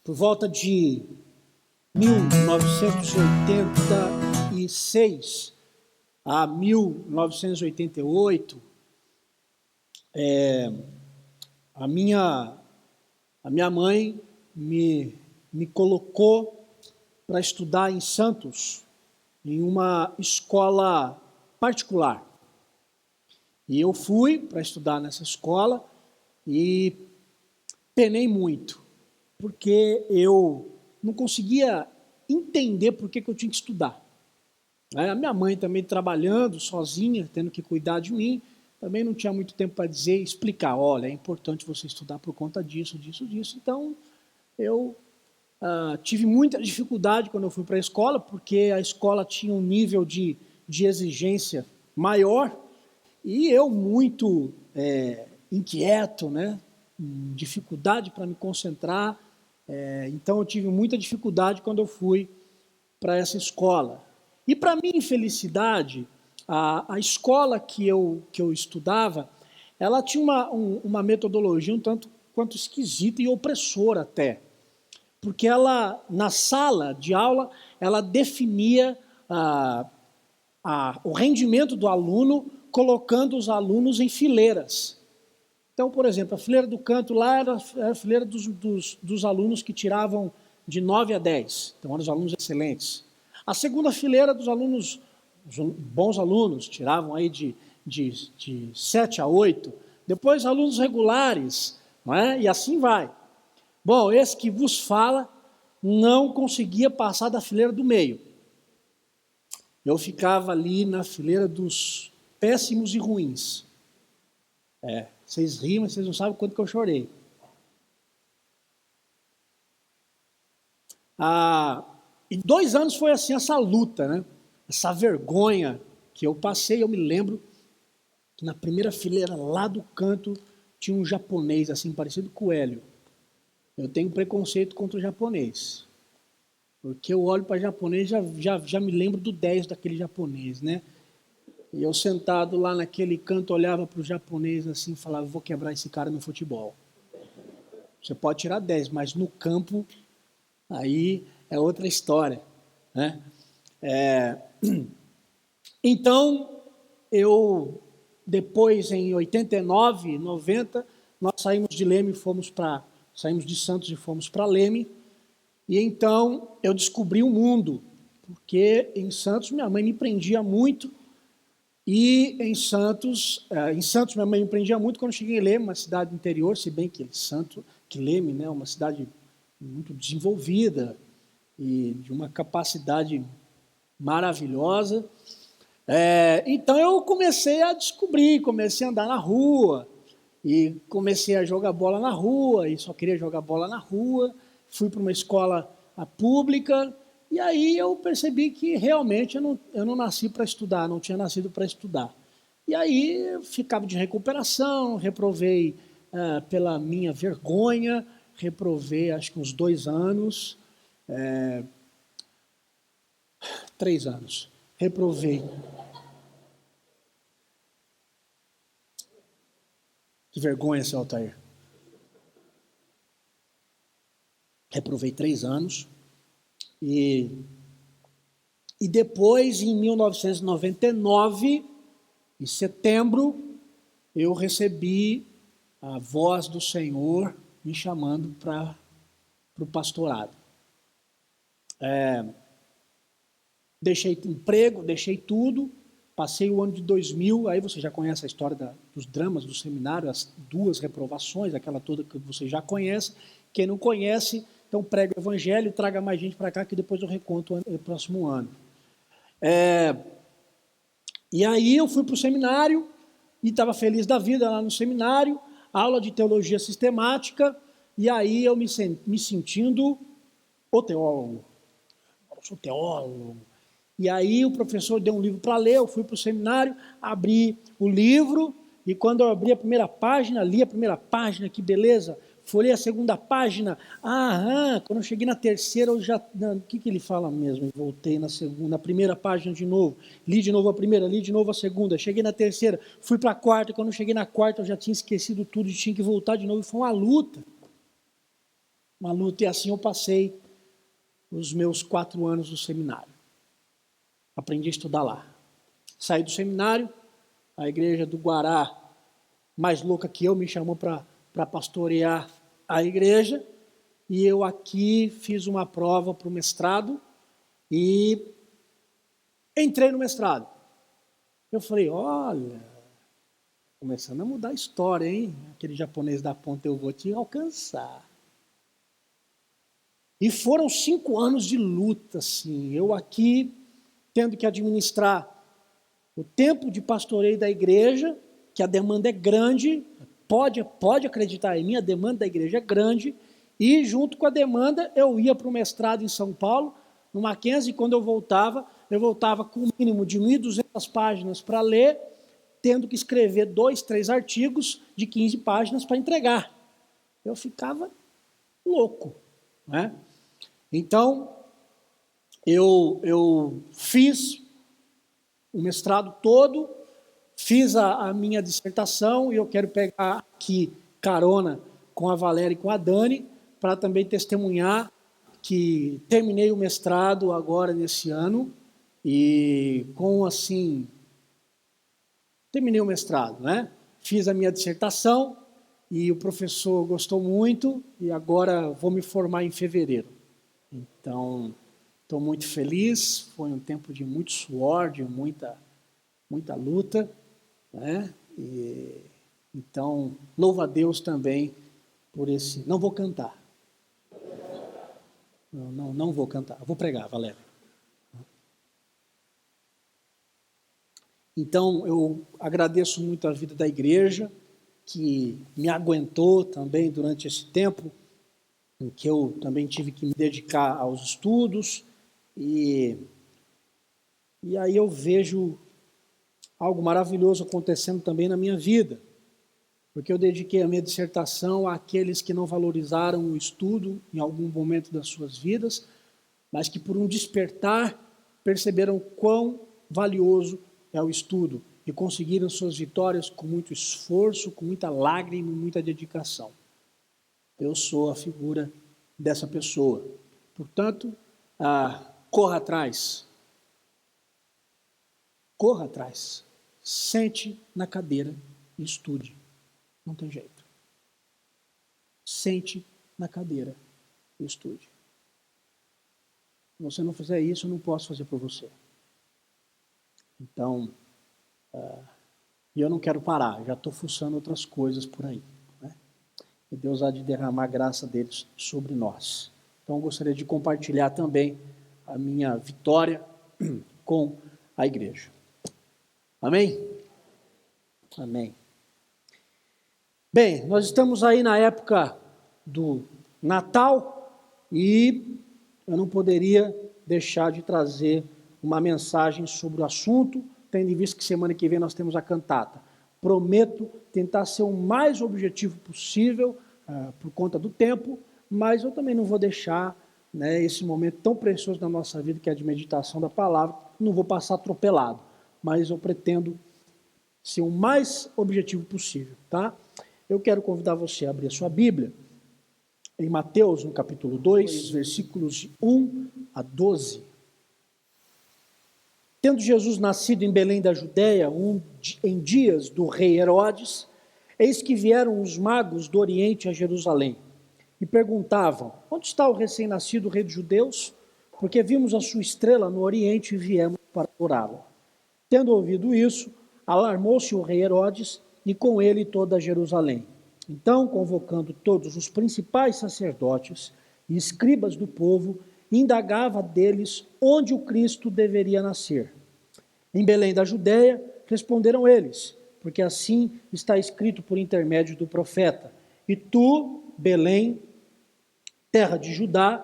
Por volta de 1986 a 1988, a minha mãe me colocou para estudar em Santos, em uma escola particular. E eu fui para estudar nessa escola e penei muito, porque eu não conseguia entender por que eu tinha que estudar. A minha mãe também trabalhando sozinha, tendo que cuidar de mim, também não tinha muito tempo para explicar, olha, é importante você estudar por conta disso, disso, disso. Então, eu tive muita dificuldade quando eu fui para a escola, porque a escola tinha um nível de exigência maior, e eu muito inquieto, né? Dificuldade para me concentrar, então eu tive muita dificuldade quando eu fui para essa escola. E para minha infelicidade, a escola que eu estudava, ela tinha uma metodologia um tanto quanto esquisita e opressora até, porque ela, na sala de aula, ela definia o rendimento do aluno colocando os alunos em fileiras. Então, por exemplo, a fileira do canto lá era a fileira dos alunos que tiravam de 9 a 10, então eram os alunos excelentes. A segunda fileira dos alunos, os bons alunos, tiravam aí de 7 a 8, depois alunos regulares, não é? E assim vai. Bom, esse que vos fala não conseguia passar da fileira do meio. Eu ficava ali na fileira dos péssimos e ruins. Vocês riem, mas vocês não sabem quanto que eu chorei. E 2 anos foi assim, essa luta, né? Essa vergonha que eu passei. Eu me lembro que na primeira fileira, lá do canto, tinha um japonês, assim, parecido com o Hélio. Eu tenho preconceito contra o japonês. Porque eu olho para japonês e já me lembro do 10 daquele japonês, né? E eu sentado lá naquele canto, olhava para o japonês assim e falava, vou quebrar esse cara no futebol. Você pode tirar 10, mas no campo, aí é outra história, né? Então, depois em 89, 90, nós saímos de Leme, saímos de Santos e fomos para Leme, e então eu descobri o mundo, porque em Santos minha mãe me prendia muito, e em Santos minha mãe me prendia muito quando eu cheguei em Leme, uma cidade interior, se bem que Leme, né, uma cidade muito desenvolvida e de uma capacidade maravilhosa. Então eu comecei a descobrir, comecei a andar na rua, e comecei a jogar bola na rua, e só queria jogar bola na rua, fui para uma escola pública, e aí eu percebi que realmente eu não nasci para estudar, não tinha nascido para estudar. E aí eu ficava de recuperação, reprovei pela minha vergonha, reprovei acho que uns 2 anos, 3 anos, reprovei. Que vergonha, seu Altair. Reprovei 3 anos. E depois, em 1999, em setembro, eu recebi a voz do Senhor me chamando para o pastorado. Deixei emprego, deixei tudo, passei o ano de 2000, aí você já conhece a história dos dramas do seminário, as 2 reprovações, aquela toda que você já conhece. Quem não conhece, então prega o evangelho, traga mais gente para cá, que depois eu reconto no próximo ano. E aí eu fui para o seminário, e estava feliz da vida lá no seminário, aula de teologia sistemática, e aí eu me sentindo o teólogo. Eu sou teólogo. E aí o professor deu um livro para ler, eu fui para o seminário, abri o livro, e quando eu abri a primeira página, li a primeira página, que beleza, folhei a segunda página, quando eu cheguei na terceira, eu já, o que ele fala mesmo? Eu voltei na primeira página de novo, li de novo a primeira, li de novo a segunda, cheguei na terceira, fui para a quarta, quando eu cheguei na quarta, eu já tinha esquecido tudo e tinha que voltar de novo, e foi uma luta, e assim eu passei os meus 4 anos do seminário. Aprendi a estudar lá. Saí do seminário, a igreja do Guará, mais louca que eu, me chamou para pastorear a igreja, e eu aqui fiz uma prova para o mestrado, e entrei no mestrado. Eu falei, olha, começando a mudar a história, hein? Aquele japonês da ponta, eu vou te alcançar. E foram 5 anos de luta, assim, eu aqui tendo que administrar o tempo de pastoreio da igreja, que a demanda é grande, pode acreditar em mim, a demanda da igreja é grande, e junto com a demanda eu ia para o mestrado em São Paulo, no Mackenzie, e quando eu voltava com um mínimo de 1.200 páginas para ler, tendo que escrever 2, 3 artigos de 15 páginas para entregar. Eu ficava louco, né? Então, eu fiz o mestrado todo, fiz a minha dissertação, e eu quero pegar aqui carona com a Valéria e com a Dani, para também testemunhar que terminei o mestrado agora nesse ano, e terminei o mestrado, né? Fiz a minha dissertação, e o professor gostou muito, e agora vou me formar em fevereiro. Então, estou muito feliz, foi um tempo de muito suor, de muita luta, né? Então, louvo a Deus também por esse... Não vou cantar. Não vou cantar, vou pregar, Valéria. Então, eu agradeço muito a vida da igreja, que me aguentou também durante esse tempo, em que eu também tive que me dedicar aos estudos, e aí eu vejo algo maravilhoso acontecendo também na minha vida, porque eu dediquei a minha dissertação àqueles que não valorizaram o estudo em algum momento das suas vidas, mas que por um despertar perceberam quão valioso é o estudo e conseguiram suas vitórias com muito esforço, com muita lágrima e muita dedicação. Eu sou a figura dessa pessoa. Portanto, corra atrás. Corra atrás. Sente na cadeira e estude. Não tem jeito. Sente na cadeira e estude. Se você não fizer isso, eu não posso fazer por você. Então, e eu não quero parar, já estou fuçando outras coisas por aí. E Deus há de derramar a graça deles sobre nós. Então, eu gostaria de compartilhar também a minha vitória com a igreja. Amém? Amém. Bem, nós estamos aí na época do Natal e eu não poderia deixar de trazer uma mensagem sobre o assunto, tendo em vista que semana que vem nós temos a cantata. Prometo tentar ser o mais objetivo possível, por conta do tempo, mas eu também não vou deixar, né, esse momento tão precioso da nossa vida, que é a de meditação da palavra, não vou passar atropelado, mas eu pretendo ser o mais objetivo possível, tá? Eu quero convidar você a abrir a sua Bíblia, em Mateus, no capítulo 2, versículos de 1 a 12. Tendo Jesus nascido em Belém da Judéia, em dias do rei Herodes, eis que vieram os magos do Oriente a Jerusalém e perguntavam: onde está o recém-nascido rei dos judeus? Porque vimos a sua estrela no Oriente e viemos para adorá-lo. Tendo ouvido isso, alarmou-se o rei Herodes e com ele toda Jerusalém. Então, convocando todos os principais sacerdotes e escribas do povo, indagava deles onde o Cristo deveria nascer. Em Belém da Judéia, responderam eles, porque assim está escrito por intermédio do profeta: e tu, Belém, terra de Judá,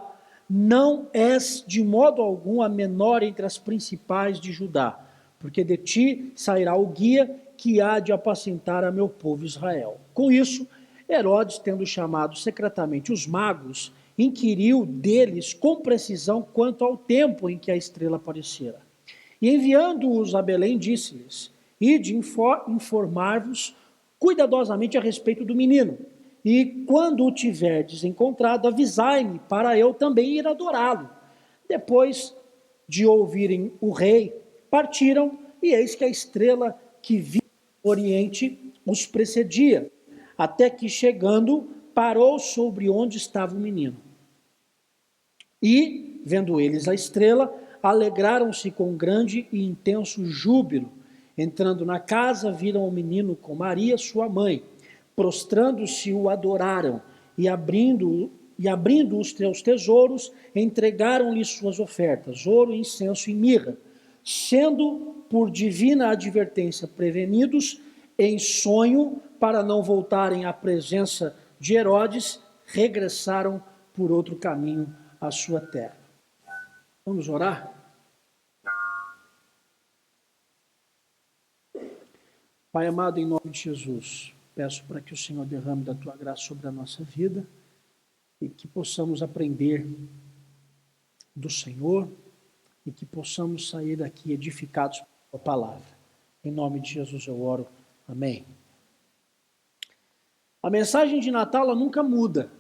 não és de modo algum a menor entre as principais de Judá, porque de ti sairá o guia que há de apacentar a meu povo Israel. Com isso, Herodes, tendo chamado secretamente os magos, inquiriu deles com precisão quanto ao tempo em que a estrela aparecera. E enviando-os a Belém, disse-lhes: ide informar-vos cuidadosamente a respeito do menino, e quando o tiverdes encontrado, avisai-me, para eu também ir adorá-lo. Depois de ouvirem o rei, partiram, e eis que a estrela que vinha do oriente os precedia, até que, chegando, parou sobre onde estava o menino. E, vendo eles a estrela, alegraram-se com grande e intenso júbilo. Entrando na casa, viram o menino com Maria, sua mãe. Prostrando-se, o adoraram, e abrindo os seus tesouros, entregaram-lhe suas ofertas, ouro, incenso e mirra. Sendo, por divina advertência, prevenidos, em sonho, para não voltarem à presença de Herodes, regressaram por outro caminho à sua terra. Vamos orar? Pai amado, em nome de Jesus, peço para que o Senhor derrame da tua graça sobre a nossa vida e que possamos aprender do Senhor e que possamos sair daqui edificados pela palavra. Em nome de Jesus eu oro. Amém. A mensagem de Natal, ela nunca muda.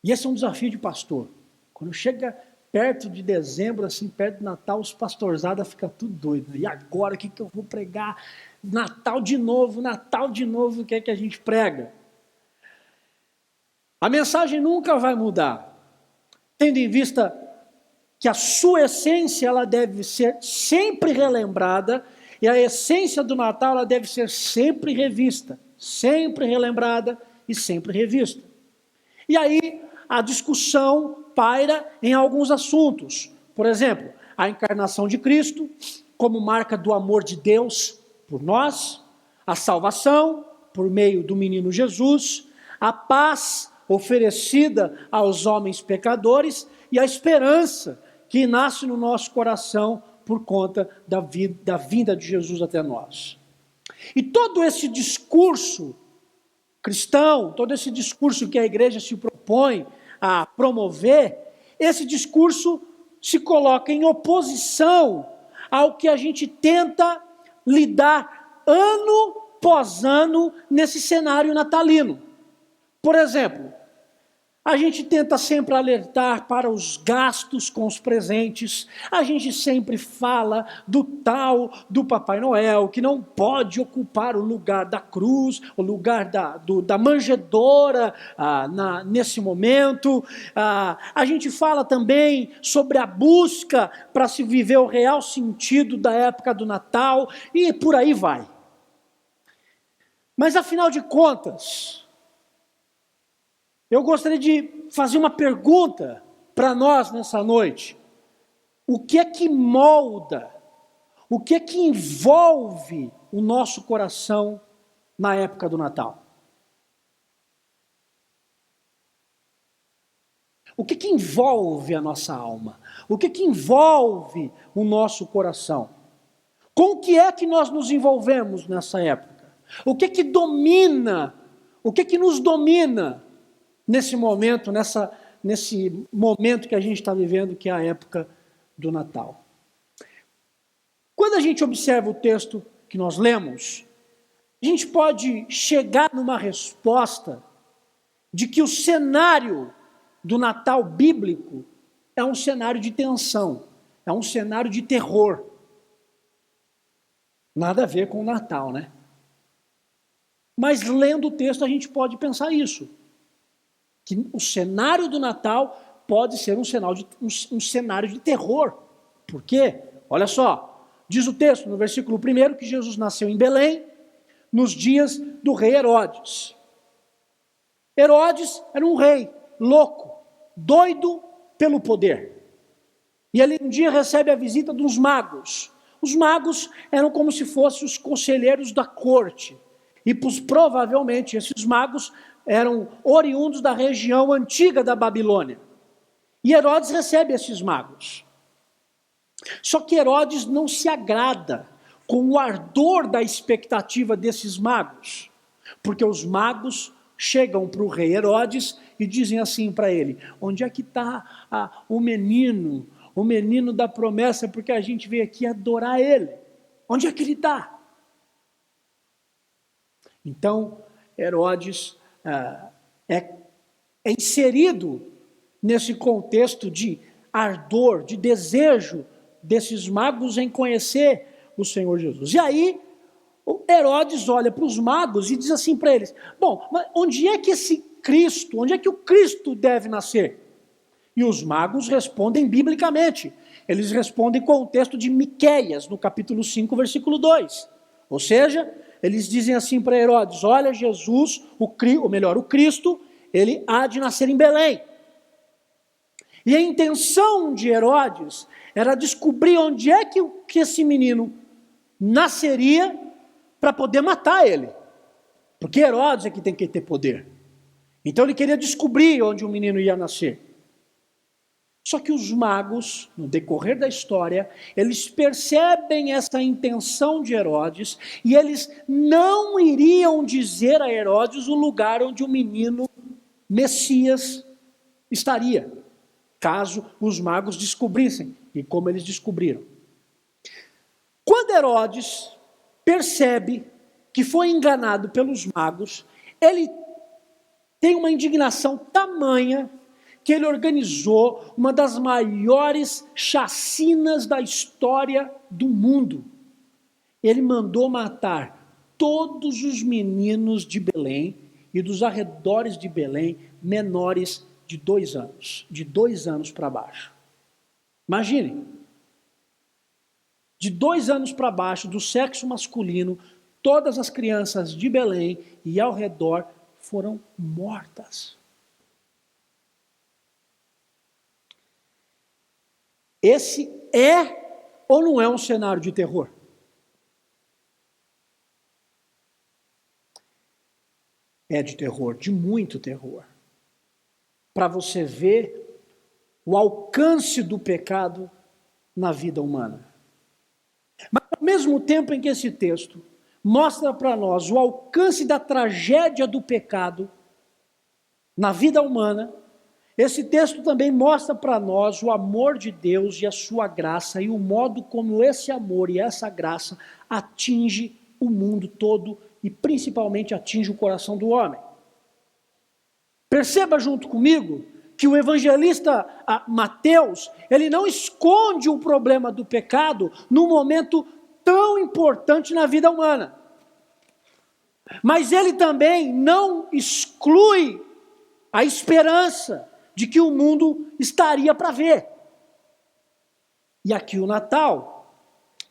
E esse é um desafio de pastor. Quando chega perto de dezembro, assim, perto do Natal, os pastorzadas ficam tudo doidos. E agora, o que eu vou pregar? Natal de novo, o que é que a gente prega? A mensagem nunca vai mudar, tendo em vista que a sua essência ela deve ser sempre relembrada, e a essência do Natal ela deve ser sempre revista, sempre relembrada e sempre revista. E aí a discussão paira em alguns assuntos. Por exemplo, a encarnação de Cristo como marca do amor de Deus por nós, a salvação por meio do menino Jesus, a paz oferecida aos homens pecadores e a esperança que nasce no nosso coração por conta da vinda de Jesus até nós. E todo esse discurso cristão, todo esse discurso que a igreja se propõe a promover, esse discurso se coloca em oposição ao que a gente tenta lidar ano após ano nesse cenário natalino. Por exemplo, a gente tenta sempre alertar para os gastos com os presentes, a gente sempre fala do tal do Papai Noel, que não pode ocupar o lugar da cruz, o lugar da manjedoura nesse momento. A gente fala também sobre a busca para se viver o real sentido da época do Natal, e por aí vai. Mas afinal de contas, eu gostaria de fazer uma pergunta para nós nessa noite. O que é que molda, o que é que envolve o nosso coração na época do Natal? O que é que envolve a nossa alma? O que é que envolve o nosso coração? Com o que é que nós nos envolvemos nessa época? O que é que domina, o que é que nos domina nesse momento, nesse momento que a gente está vivendo, que é a época do Natal? Quando a gente observa o texto que nós lemos, a gente pode chegar numa resposta de que o cenário do Natal bíblico é um cenário de tensão, é um cenário de terror. Nada a ver com o Natal, né? Mas lendo o texto a gente pode pensar isso, que o cenário do Natal pode ser um cenário de terror. Por quê? Olha só, diz o texto no versículo 1 que Jesus nasceu em Belém, nos dias do rei Herodes. Herodes era um rei louco, doido pelo poder. E ele um dia recebe a visita dos magos. Os magos eram como se fossem os conselheiros da corte. E provavelmente esses magos eram oriundos da região antiga da Babilônia. E Herodes recebe esses magos. Só que Herodes não se agrada com o ardor da expectativa desses magos, porque os magos chegam para o rei Herodes e dizem assim para ele: onde é que está o menino da promessa, porque a gente veio aqui adorar ele. Onde é que ele está? Então, Herodes é inserido nesse contexto de ardor, de desejo desses magos em conhecer o Senhor Jesus. E aí, Herodes olha para os magos e diz assim para eles: bom, mas onde é que o Cristo deve nascer? E os magos respondem biblicamente. Eles respondem com o texto de Miqueias, no capítulo 5, versículo 2. Ou seja, eles dizem assim para Herodes: olha, Jesus, o Cristo, ele há de nascer em Belém. E a intenção de Herodes era descobrir onde é que esse menino nasceria para poder matar ele. Porque Herodes é que tem que ter poder. Então ele queria descobrir onde o menino ia nascer. Só que os magos, no decorrer da história, eles percebem essa intenção de Herodes e eles não iriam dizer a Herodes o lugar onde o menino Messias estaria, caso os magos descobrissem, e como eles descobriram. Quando Herodes percebe que foi enganado pelos magos, ele tem uma indignação tamanha que ele organizou uma das maiores chacinas da história do mundo. Ele mandou matar todos os meninos de Belém e dos arredores de Belém menores de 2 anos, de 2 anos para baixo. Imaginem, de 2 anos para baixo, do sexo masculino, todas as crianças de Belém e ao redor foram mortas. Esse é ou não é um cenário de terror? É de terror, de muito terror. Para você ver o alcance do pecado na vida humana. Mas ao mesmo tempo em que esse texto mostra para nós o alcance da tragédia do pecado na vida humana, esse texto também mostra para nós o amor de Deus e a sua graça e o modo como esse amor e essa graça atinge o mundo todo e principalmente atinge o coração do homem. Perceba junto comigo que o evangelista Mateus, ele não esconde o problema do pecado num momento tão importante na vida humana. Mas ele também não exclui a esperança de que o mundo estaria para ver. E aqui o Natal,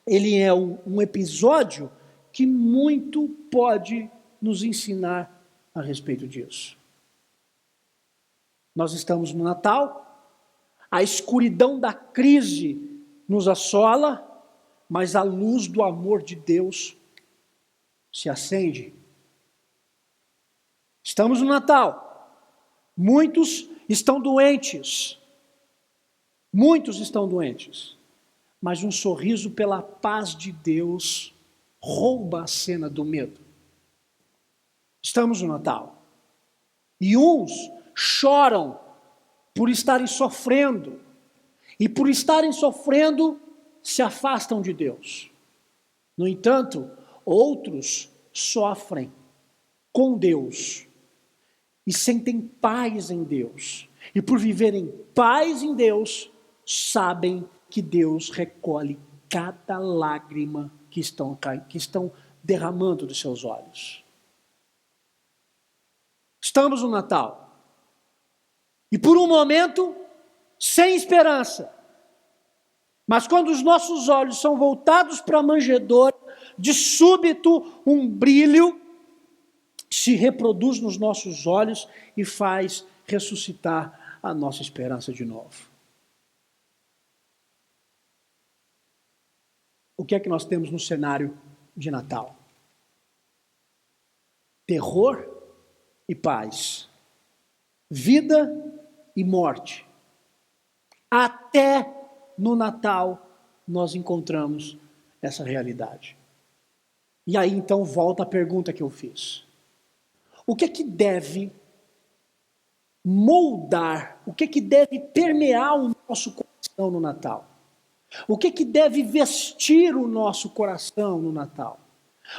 ele é um episódio que muito pode nos ensinar a respeito disso. Nós estamos no Natal, a escuridão da crise nos assola, mas a luz do amor de Deus se acende. Estamos no Natal, muitos estão doentes, mas um sorriso pela paz de Deus rouba a cena do medo. Estamos no Natal, e uns choram por estarem sofrendo, e por estarem sofrendo, se afastam de Deus. No entanto, outros sofrem com Deus e sentem paz em Deus. E por viverem paz em Deus, sabem que Deus recolhe cada lágrima que estão derramando dos seus olhos. Estamos no Natal. E por um momento, sem esperança. Mas quando os nossos olhos são voltados para a manjedoura, de súbito um brilho se reproduz nos nossos olhos e faz ressuscitar a nossa esperança de novo. O que é que nós temos no cenário de Natal? Terror e paz. Vida e morte. Até no Natal nós encontramos essa realidade. E aí então volta a pergunta que eu fiz. O que deve moldar, o que deve permear o nosso coração no Natal? O que deve vestir o nosso coração no Natal?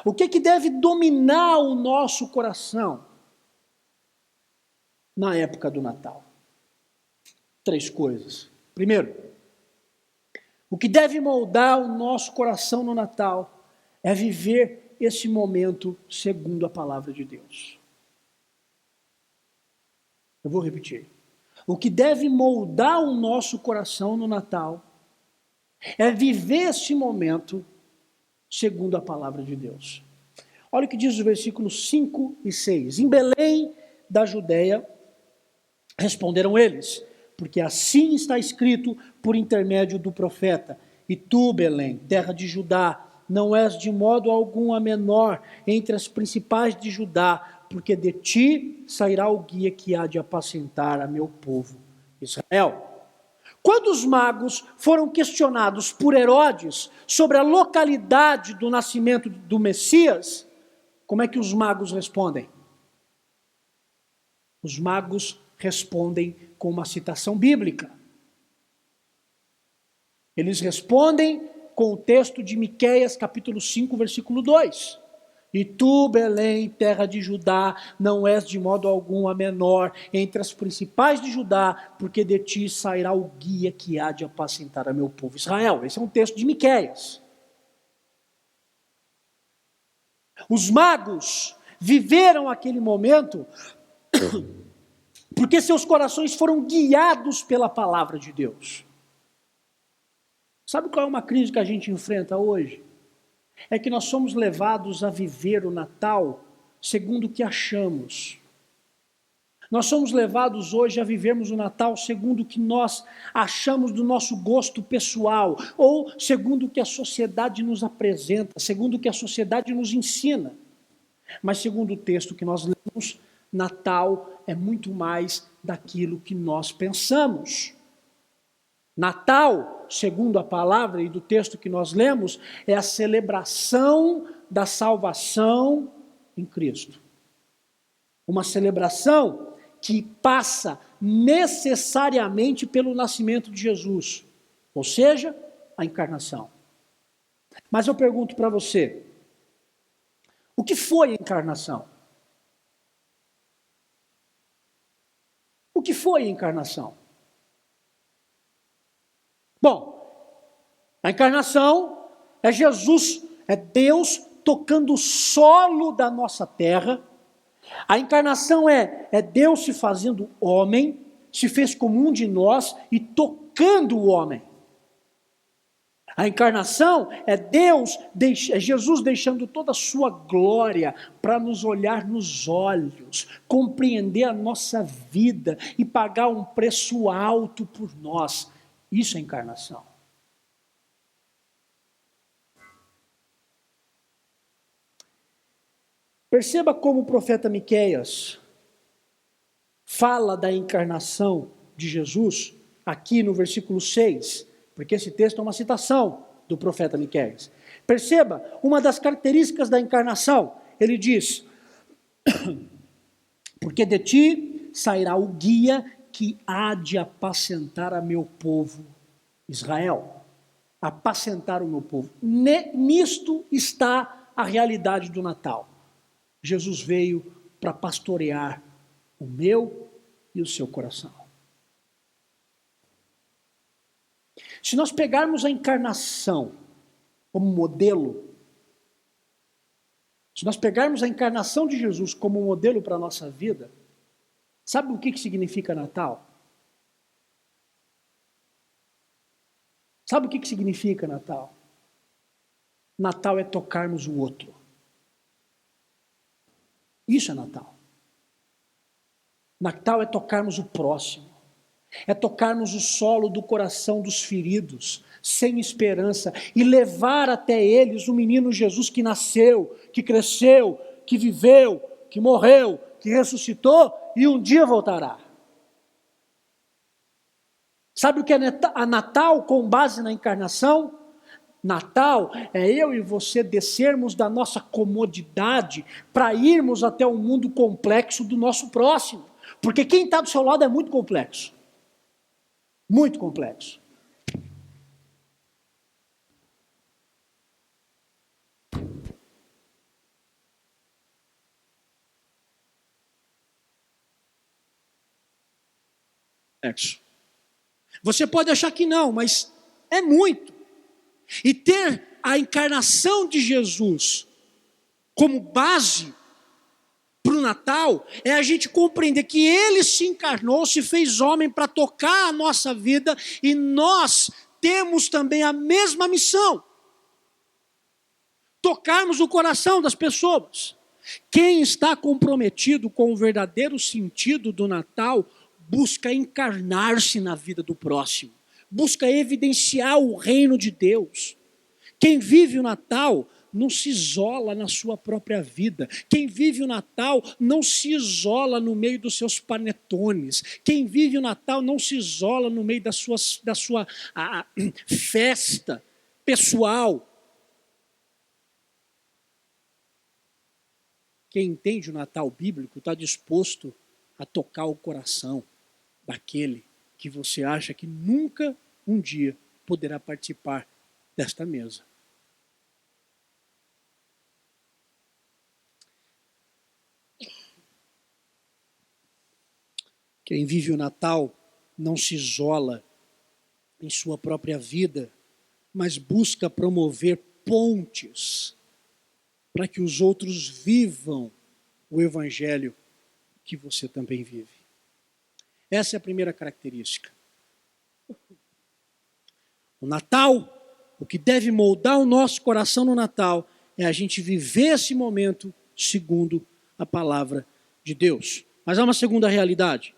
O que deve dominar o nosso coração na época do Natal? 3 coisas. Primeiro, o que deve moldar o nosso coração no Natal é viver esse momento segundo a palavra de Deus. Eu vou repetir. O que deve moldar o nosso coração no Natal é viver esse momento segundo a palavra de Deus. Olha o que diz os versículos 5 e 6. Em Belém da Judeia, responderam eles, porque assim está escrito por intermédio do profeta: e tu, Belém, terra de Judá, não és de modo algum a menor entre as principais de Judá, porque de ti sairá o guia que há de apacentar a meu povo Israel. Quando os magos foram questionados por Herodes sobre a localidade do nascimento do Messias, como é que os magos respondem? Os magos respondem com uma citação bíblica. Eles respondem com o texto de Miqueias, capítulo 5, versículo 2. E tu, Belém, terra de Judá, não és de modo algum a menor entre as principais de Judá, porque de ti sairá o guia que há de apacentar a meu povo Israel. Esse é um texto de Miqueias. Os magos viveram aquele momento porque seus corações foram guiados pela palavra de Deus. Sabe qual é uma crise que a gente enfrenta hoje? É que nós somos levados a viver o Natal segundo o que achamos. Nós somos levados hoje a vivermos o Natal segundo o que nós achamos do nosso gosto pessoal, ou segundo o que a sociedade nos apresenta, segundo o que a sociedade nos ensina. Mas segundo o texto que nós lemos, Natal é muito mais daquilo que nós pensamos. Natal, segundo a palavra e do texto que nós lemos, é a celebração da salvação em Cristo. Uma celebração que passa necessariamente pelo nascimento de Jesus, ou seja, a encarnação. Mas eu pergunto para você, o que foi a encarnação? O que foi a encarnação? Bom, a encarnação é Jesus, é Deus tocando o solo da nossa terra. A encarnação é Deus se fazendo homem, se fez como um de nós e tocando o homem. A encarnação é Jesus deixando toda a sua glória para nos olhar nos olhos, compreender a nossa vida e pagar um preço alto por nós. Isso é encarnação. Perceba como o profeta Miqueias fala da encarnação de Jesus aqui no versículo 6, porque esse texto é uma citação do profeta Miqueias. Perceba, uma das características da encarnação, ele diz: porque de ti sairá o guia que há de apacentar a meu povo Israel. Apacentar o meu povo. Nisto está a realidade do Natal. Jesus veio para pastorear o meu e o seu coração. Se nós pegarmos a encarnação como modelo, se nós pegarmos a encarnação de Jesus como modelo para a nossa vida, sabe o que significa Natal? Sabe o que significa Natal? Natal é tocarmos o outro. Isso é Natal. Natal é tocarmos o próximo. É tocarmos o solo do coração dos feridos, sem esperança, e levar até eles o menino Jesus que nasceu, que cresceu, que viveu, que morreu, que ressuscitou e um dia voltará. Sabe o que é a Natal com base na encarnação? Natal é eu e você descermos da nossa comodidade para irmos até o mundo complexo do nosso próximo. Porque quem está do seu lado é muito complexo. Muito complexo. Você pode achar que não, mas é muito. E ter a encarnação de Jesus como base para o Natal é a gente compreender que Ele se encarnou, se fez homem para tocar a nossa vida e nós temos também a mesma missão. Tocarmos o coração das pessoas. Quem está comprometido com o verdadeiro sentido do Natal busca encarnar-se na vida do próximo, busca evidenciar o reino de Deus. Quem vive o Natal não se isola na sua própria vida. Quem vive o Natal não se isola no meio dos seus panetones. Quem vive o Natal não se isola no meio da sua festa pessoal. Quem entende o Natal bíblico está disposto a tocar o coração daquele que você acha que nunca um dia poderá participar desta mesa. Quem vive o Natal não se isola em sua própria vida, mas busca promover pontes para que os outros vivam o evangelho que você também vive. Essa é a primeira característica. O Natal, o que deve moldar o nosso coração no Natal, é a gente viver esse momento segundo a palavra de Deus. Mas há uma segunda realidade.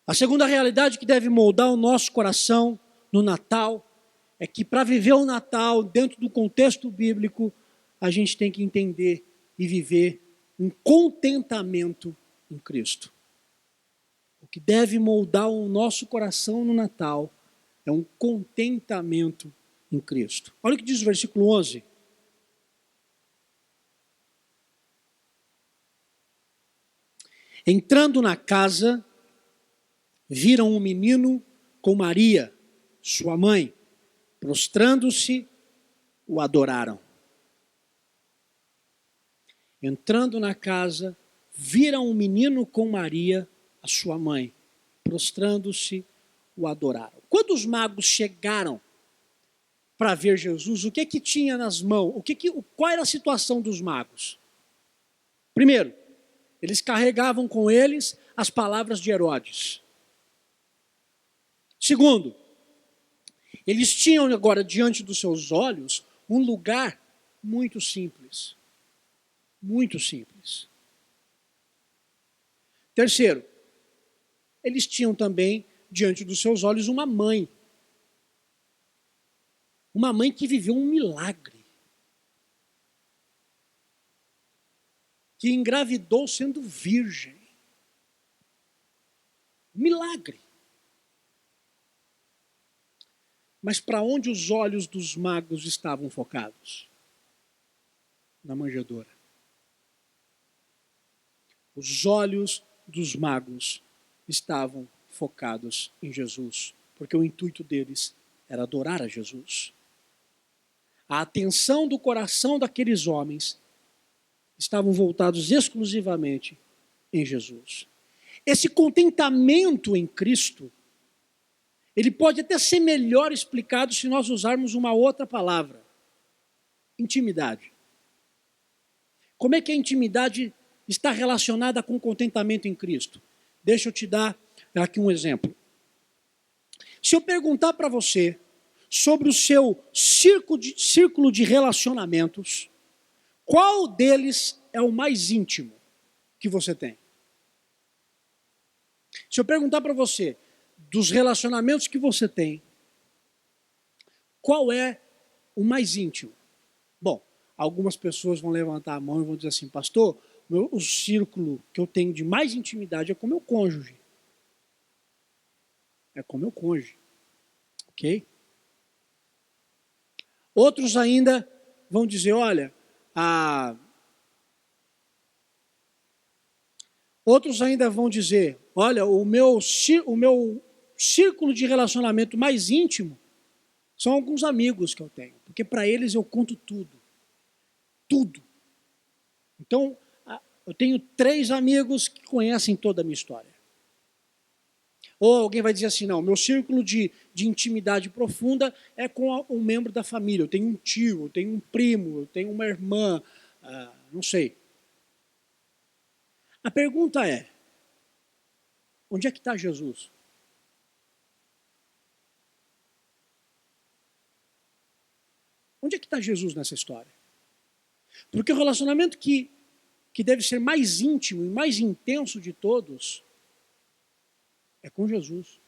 A segunda realidade que deve moldar o nosso coração no Natal é que para viver o Natal dentro do contexto bíblico, a gente tem que entender e viver um contentamento em Cristo. O que deve moldar o nosso coração no Natal é um contentamento em Cristo. Olha o que diz o versículo 11. Entrando na casa, viram um menino com Maria, sua mãe. Prostrando-se, o adoraram. Entrando na casa, viram um menino com Maria, a sua mãe. Prostrando-se, o adoraram. Quando os magos chegaram para ver Jesus, o que tinha nas mãos? Qual era a situação dos magos? Primeiro, eles carregavam com eles as palavras de Herodes. Segundo, eles tinham agora diante dos seus olhos um lugar muito simples. Muito simples. Terceiro, eles tinham também diante dos seus olhos uma mãe. Uma mãe que viveu um milagre. Que engravidou sendo virgem. Milagre. Mas para onde os olhos dos magos estavam focados? Na manjedoura. Os olhos dos magos estavam focados em Jesus, porque o intuito deles era adorar a Jesus. A atenção do coração daqueles homens estavam voltados exclusivamente em Jesus. Esse contentamento em Cristo, ele pode até ser melhor explicado se nós usarmos uma outra palavra. Intimidade. Como é que a intimidade está relacionada com contentamento em Cristo? Deixa eu te dar aqui um exemplo. Se eu perguntar para você sobre o seu círculo de relacionamentos, qual deles é o mais íntimo que você tem? Se eu perguntar para você, dos relacionamentos que você tem, qual é o mais íntimo? Bom, algumas pessoas vão levantar a mão e vão dizer assim, pastor, o círculo que eu tenho de mais intimidade é com meu cônjuge. é com meu cônjuge. Ok? Outros ainda vão dizer, olha, outros ainda vão dizer, olha, o meu círculo de relacionamento mais íntimo são alguns amigos que eu tenho, porque para eles eu conto tudo. Tudo. Então, eu tenho 3 amigos que conhecem toda a minha história. Ou alguém vai dizer assim, não, meu círculo de intimidade profunda é com um membro da família. Eu tenho um tio, eu tenho um primo, eu tenho uma irmã, não sei. A pergunta é, onde é que está Jesus? Onde é que está Jesus nessa história? Porque o relacionamento que deve ser mais íntimo e mais intenso de todos é com Jesus.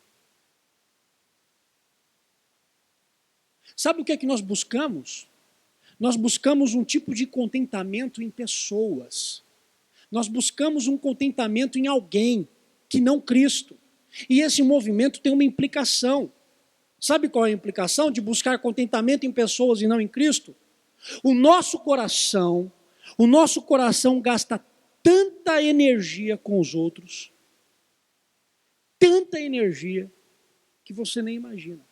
Sabe o que é que nós buscamos? Nós buscamos um tipo de contentamento em pessoas. Nós buscamos um contentamento em alguém que não Cristo. E esse movimento tem uma implicação. Sabe qual é a implicação de buscar contentamento em pessoas e não em Cristo? O nosso coração gasta tanta energia com os outros, tanta energia, que você nem imagina.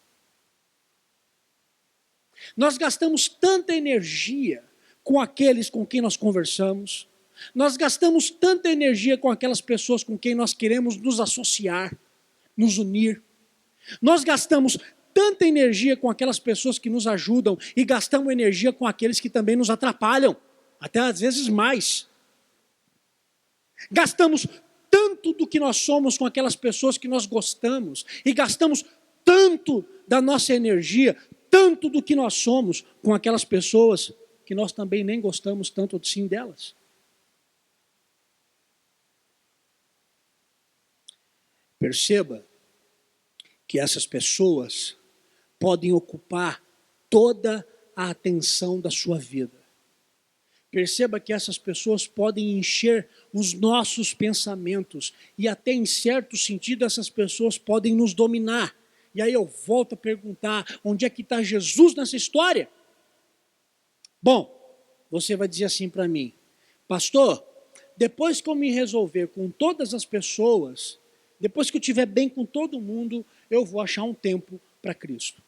Nós gastamos tanta energia com aqueles com quem nós conversamos, nós gastamos tanta energia com aquelas pessoas com quem nós queremos nos associar, nos unir. Nós gastamos tanta energia com aquelas pessoas que nos ajudam e gastamos energia com aqueles que também nos atrapalham, até às vezes mais. Gastamos tanto do que nós somos com aquelas pessoas que nós gostamos e gastamos tanto da nossa energia, tanto do que nós somos com aquelas pessoas que nós também nem gostamos tanto assim delas. Perceba que essas pessoas podem ocupar toda a atenção da sua vida. Perceba que essas pessoas podem encher os nossos pensamentos e até em certo sentido essas pessoas podem nos dominar. E aí eu volto a perguntar, onde é que está Jesus nessa história? Bom, você vai dizer assim para mim, pastor, depois que eu me resolver com todas as pessoas, depois que eu estiver bem com todo mundo, eu vou achar um tempo para Cristo.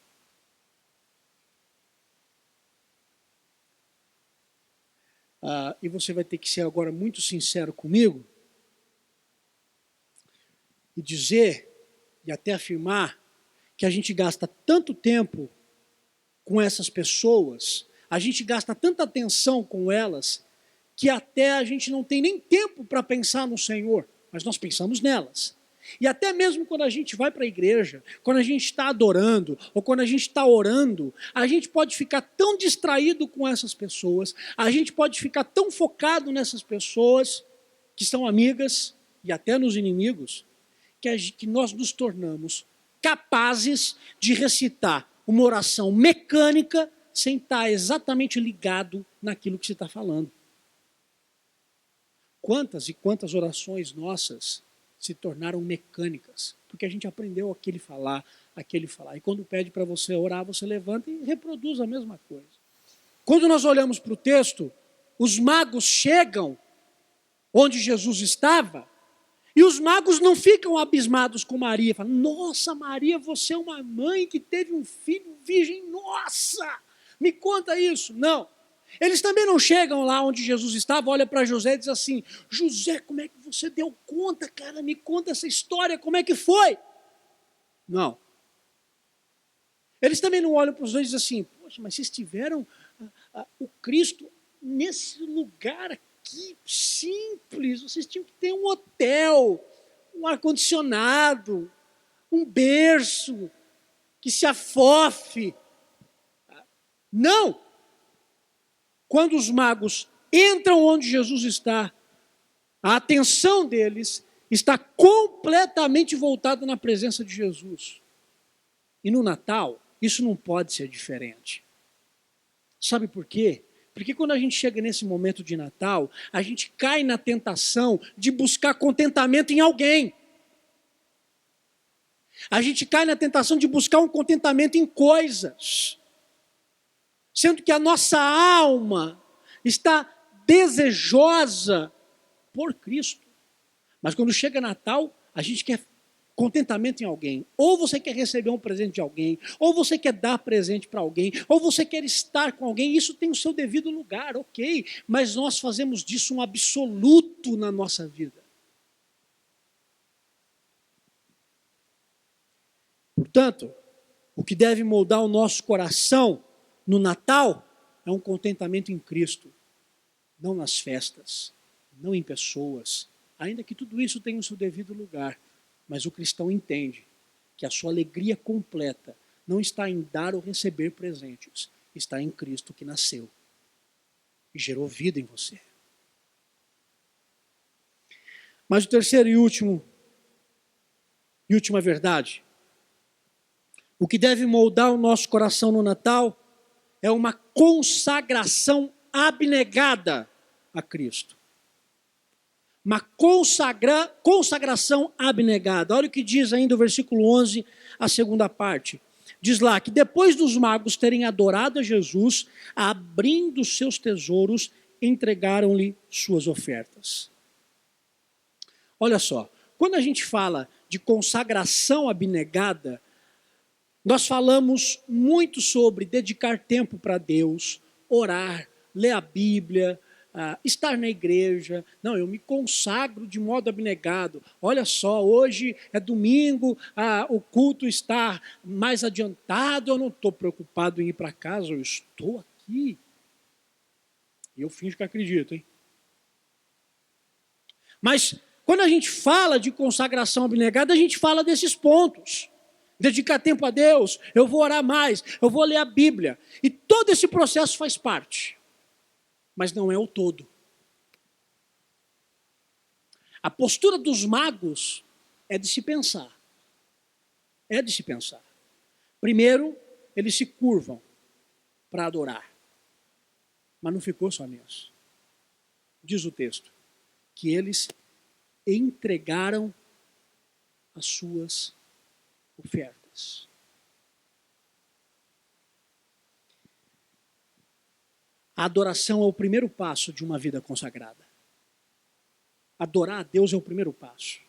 E você vai ter que ser agora muito sincero comigo e dizer, e até afirmar, que a gente gasta tanto tempo com essas pessoas, a gente gasta tanta atenção com elas, que até a gente não tem nem tempo para pensar no Senhor, mas nós pensamos nelas. E até mesmo quando a gente vai para a igreja, quando a gente está adorando, ou quando a gente está orando, a gente pode ficar tão distraído com essas pessoas, a gente pode ficar tão focado nessas pessoas, que são amigas, e até nos inimigos, que nós nos tornamos capazes de recitar uma oração mecânica, sem estar exatamente ligado naquilo que você está falando. Quantas e quantas orações nossas se tornaram mecânicas, porque a gente aprendeu aquele falar. E quando pede para você orar, você levanta e reproduz a mesma coisa. Quando nós olhamos para o texto, os magos chegam onde Jesus estava, e os magos não ficam abismados com Maria, falam, nossa Maria, você é uma mãe que teve um filho virgem, nossa, me conta isso. Não. Eles também não chegam lá onde Jesus estava, olha para José e diz assim, José, como é que você deu conta, cara? Me conta essa história, como é que foi? Não. Eles também não olham para os dois e dizem assim, poxa, mas vocês tiveram o Cristo nesse lugar aqui, simples, vocês tinham que ter um hotel, um ar-condicionado, um berço, que se afofe. Não! Quando os magos entram onde Jesus está, a atenção deles está completamente voltada na presença de Jesus. E no Natal, isso não pode ser diferente. Sabe por quê? Porque quando a gente chega nesse momento de Natal, a gente cai na tentação de buscar contentamento em alguém. A gente cai na tentação de buscar um contentamento em coisas, sendo que a nossa alma está desejosa por Cristo. Mas quando chega Natal, a gente quer contentamento em alguém. Ou você quer receber um presente de alguém, ou você quer dar presente para alguém, ou você quer estar com alguém. Isso tem o seu devido lugar, ok. Mas nós fazemos disso um absoluto na nossa vida. Portanto, o que deve moldar o nosso coração no Natal é um contentamento em Cristo, não nas festas, não em pessoas, ainda que tudo isso tenha o seu devido lugar. Mas o cristão entende que a sua alegria completa não está em dar ou receber presentes, está em Cristo que nasceu e gerou vida em você. Mas o terceiro e última verdade, o que deve moldar o nosso coração no Natal é uma consagração abnegada a Cristo. Uma consagração abnegada. Olha o que diz ainda o versículo 11, a segunda parte. Diz lá que depois dos magos terem adorado a Jesus, abrindo seus tesouros, entregaram-lhe suas ofertas. Olha só, quando a gente fala de consagração abnegada, nós falamos muito sobre dedicar tempo para Deus, orar, ler a Bíblia, estar na igreja. Não, eu me consagro de modo abnegado. Olha só, hoje é domingo, o culto está mais adiantado, eu não estou preocupado em ir para casa, eu estou aqui. E eu finjo que acredito, hein? Mas quando a gente fala de consagração abnegada, a gente fala desses pontos. Dedicar tempo a Deus, eu vou orar mais, eu vou ler a Bíblia. E todo esse processo faz parte. Mas não é o todo. A postura dos magos é de se pensar. É de se pensar. Primeiro, eles se curvam para adorar. Mas não ficou só nisso. Diz o texto que eles entregaram as suas ofertas. A adoração é o primeiro passo de uma vida consagrada. Adorar a Deus é o primeiro passo.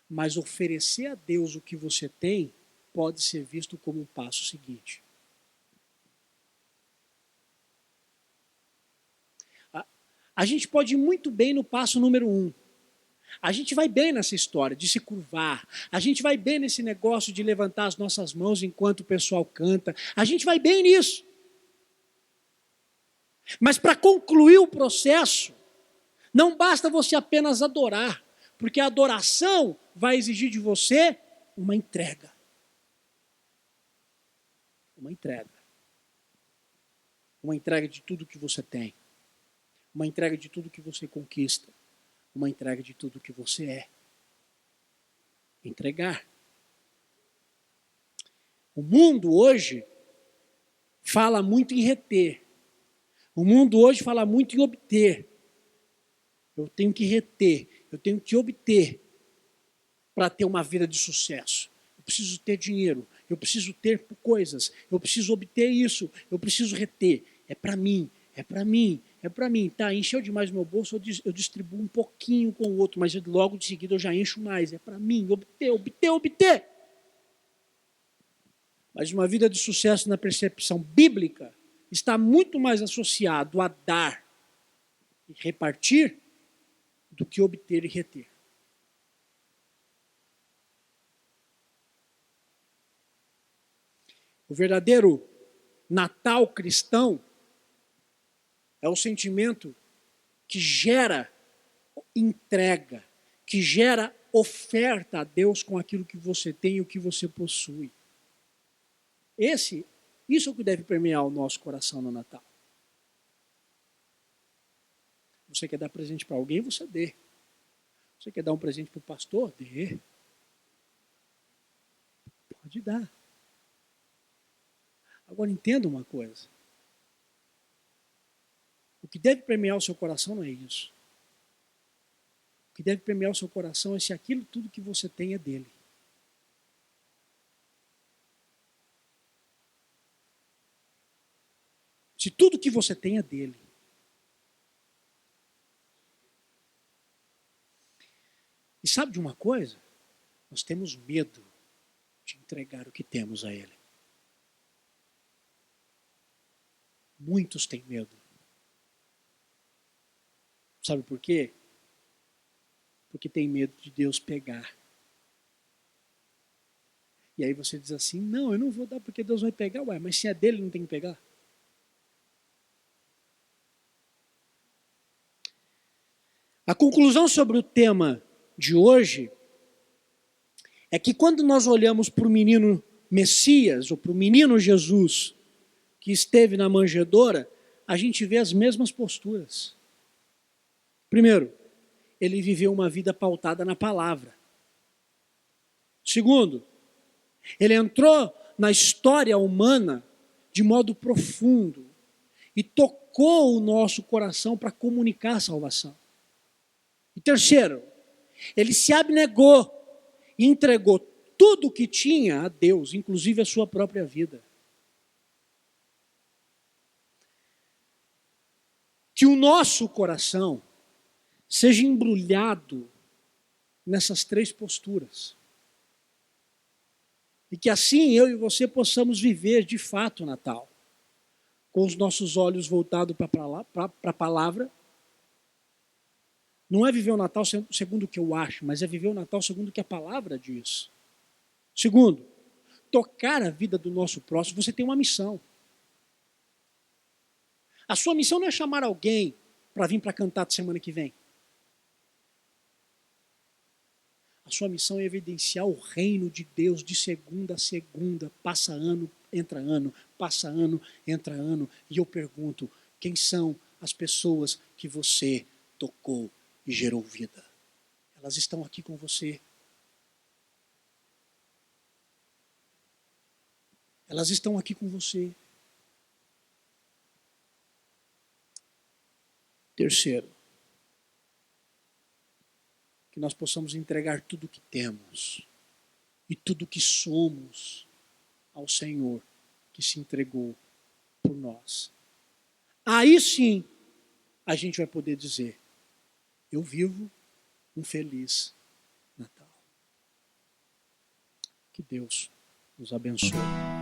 Mas oferecer a Deus o que você tem pode ser visto como um passo seguinte. A gente pode ir muito bem no passo número 1. A gente vai bem nessa história de se curvar. A gente vai bem nesse negócio de levantar as nossas mãos enquanto o pessoal canta. A gente vai bem nisso. Mas para concluir o processo, não basta você apenas adorar, porque a adoração vai exigir de você uma entrega. Uma entrega. Uma entrega de tudo que você tem. Uma entrega de tudo que você conquista. Uma entrega de tudo que você é. Entregar. O mundo hoje fala muito em reter. O mundo hoje fala muito em obter. Eu tenho que reter, eu tenho que obter para ter uma vida de sucesso. Eu preciso ter dinheiro, eu preciso ter coisas, eu preciso obter isso, eu preciso reter. É para mim, é para mim, é para mim. Tá, encheu demais o meu bolso, eu distribuo um pouquinho com o outro, mas logo de seguida eu já encho mais. É para mim, obter, obter, obter. Mas uma vida de sucesso na percepção bíblica está muito mais associado a dar e repartir do que obter e reter. O verdadeiro Natal cristão é o sentimento que gera entrega, que gera oferta a Deus com aquilo que você tem e o que você possui. Isso é o que deve permear o nosso coração no Natal. Você quer dar presente para alguém, você dê. Você quer dar um presente para o pastor? Dê. Pode dar. Agora entenda uma coisa. O que deve permear o seu coração não é isso. O que deve permear o seu coração é se aquilo tudo que você tem é dele. Se tudo que você tem é dele. E sabe de uma coisa? Nós temos medo de entregar o que temos a ele. Muitos têm medo. Sabe por quê? Porque tem medo de Deus pegar. E aí você diz assim, não, eu não vou dar porque Deus vai pegar. Ué, mas se é dele, não tem que pegar? A conclusão sobre o tema de hoje é que quando nós olhamos para o menino Messias, ou para o menino Jesus, que esteve na manjedoura, a gente vê as mesmas posturas. Primeiro, ele viveu uma vida pautada na palavra. Segundo, ele entrou na história humana de modo profundo e tocou o nosso coração para comunicar a salvação. E terceiro, ele se abnegou e entregou tudo o que tinha a Deus, inclusive a sua própria vida. Que o nosso coração seja embrulhado nessas três posturas. E que assim eu e você possamos viver de fato o Natal, com os nossos olhos voltados para a palavra. Não é viver o Natal segundo o que eu acho, mas é viver o Natal segundo o que a palavra diz. Segundo, tocar a vida do nosso próximo. Você tem uma missão. A sua missão não é chamar alguém para vir para cantar de semana que vem. A sua missão é evidenciar o reino de Deus de segunda a segunda. Passa ano, entra ano, passa ano, entra ano. E eu pergunto, quem são as pessoas que você tocou e gerou vida? Elas estão aqui com você. Elas estão aqui com você. Terceiro, que nós possamos entregar tudo o que temos e tudo o que somos ao Senhor que se entregou por nós. Aí sim, a gente vai poder dizer, eu vivo um feliz Natal. Que Deus nos abençoe.